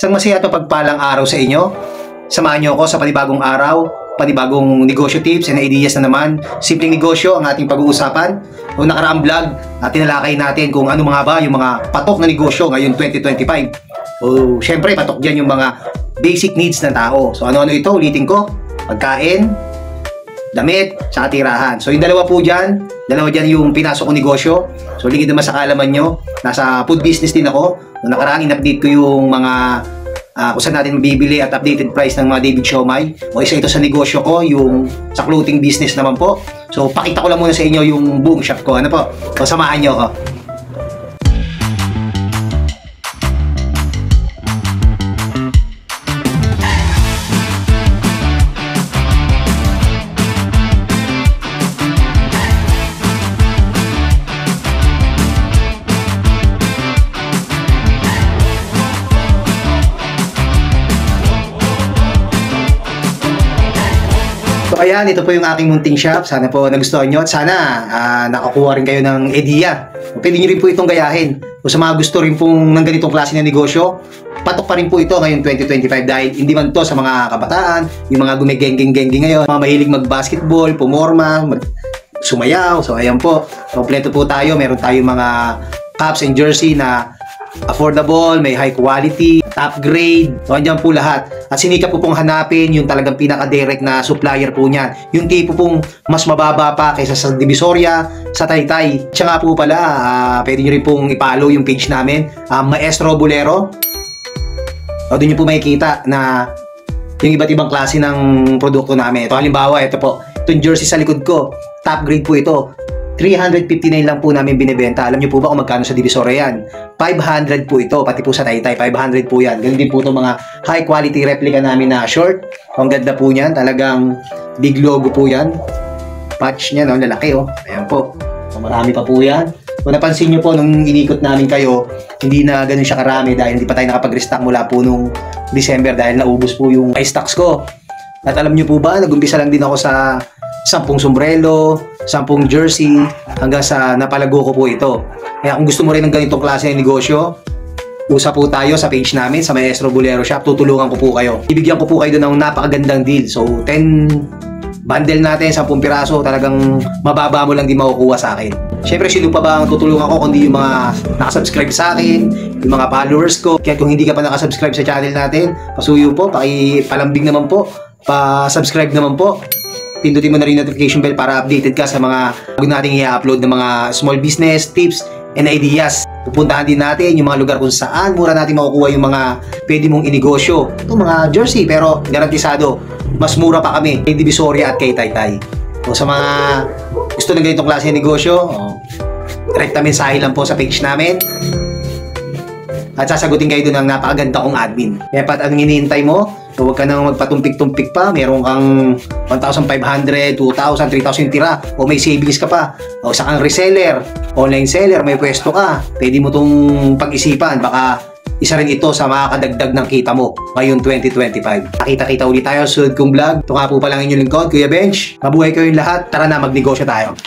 Isang masaya at mapagpalang araw sa inyo. Samahan niyo ako sa panibagong araw, panibagong negosyo tips and ideas na naman. Simpleng negosyo ang ating pag-uusapan. Noong nakaraang vlog, tinalakay natin kung ano mga ba yung mga patok na negosyo ngayon 2025. Syempre, patok dyan yung mga basic needs ng tao. So ano-ano ito? Ulitin ko. Pagkain, damit, sa tirahan. So yung dalawa dyan yung pinasok kong negosyo. So ligid naman sa kaalaman nyo, nasa food business din ako. Noong nakaraang in-update ko yung mga kung saan natin mabibili at updated price ng mga David Siomai. O isa ito sa negosyo ko, yung sa clothing business naman po. So pakita ko lang muna sa inyo yung buong shop ko. Ano po? So samahan nyo ako. So ayan, ito po yung aking munting shop. Sana po nagustuhan nyo at sana nakakuha rin kayo ng idea. Pwede nyo rin po itong gayahin. Kung sa mga gusto rin pong ng ganitong klase ng negosyo, patok pa rin po ito ngayon 2025 dahil hindi man to sa mga kabataan, yung mga gumigengeng-gengeng ngayon, mga mahilig mag-basketball, pumorma, sumayaw. So ayan po, kompleto po tayo. Meron tayong mga caps and jersey na affordable, may high quality, top grade. So andyan po lahat. At sinikap po pong hanapin yung talagang pinaka-direct na supplier po niyan. Yung tipo pong mas mababa pa kaysa sa Divisoria, sa Taytay. Siya nga po pala, pwede nyo rin pong i-follow yung page namin, Maestro Bolero. O doon nyo po makikita na yung iba't ibang klase ng produkto namin. Ito halimbawa, ito po, itong jersey sa likod ko, top grade po ito. 359 lang po namin binibenta. Alam niyo po ba kung magkano sa Divisoria yan? 500 po ito, pati po sa Taytay, 500 po yan. Ganun din po itong mga high quality replica namin na short. Ang ganda po niyan, talagang big logo po yan. Patch niya, no? Lalaki oh. Ayan po. So, marami pa po yan. Kung napansin niyo po, nung inikot namin kayo, hindi na ganun siya karami dahil hindi pa tayo nakapag-restock mula po nung December dahil naubos po yung stocks ko. At alam niyo po ba, nag-umpisa lang din ako sa 10 sombrero, 10 jersey, hanggang sa napalago ko po ito. Kaya kung gusto mo rin ng ganitong klase ng negosyo, usap po tayo sa page namin, sa Maestro Bolero Shop. Tutulungan ko po kayo. Ibigyan ko po kayo doon ng napakagandang deal. So, 10 bundle natin, 10 piraso, talagang mababa mo lang din makukuha sa akin. Siyempre, sino pa ba ang tutulungan ko kundi yung mga nakasubscribe sa akin, yung mga followers ko. Kaya kung hindi ka pa nakasubscribe sa channel natin, pasuyo po, pakipalambing naman po, pa-subscribe naman po. Pindutin mo na rin notification bell para updated ka sa mga bago nating i-upload ng mga small business tips and ideas. Pupuntahan din natin yung mga lugar kung saan mura natin makukuha yung mga pwede mong inegosyo. Ito mga jersey pero garantisado, mas mura pa kami kay Divisoria at kay Taytay. So, sa mga gusto ng ganitong klase ng negosyo, direkta mensahe lang po sa page namin. At sasagutin kayo doon ng napakaganda kong admin. Kaya pat anong hinihintay mo? So, huwag ka nang magpatumpik-tumpik pa. Meron kang 1,500, 2,000, 3,000 tira. O may savings ka pa. O sa kang reseller, online seller, may pwesto ka. Pwede mo itong pag-isipan. Baka isa rin ito sa makakadagdag ng kita mo ngayon 2025. Nakita-kita ulit tayo sa sunod kong vlog. Ito nga po palang inyong lingkod, Kuya Bench. Mabuhay kayong lahat. Tara na, magnegosyo tayo.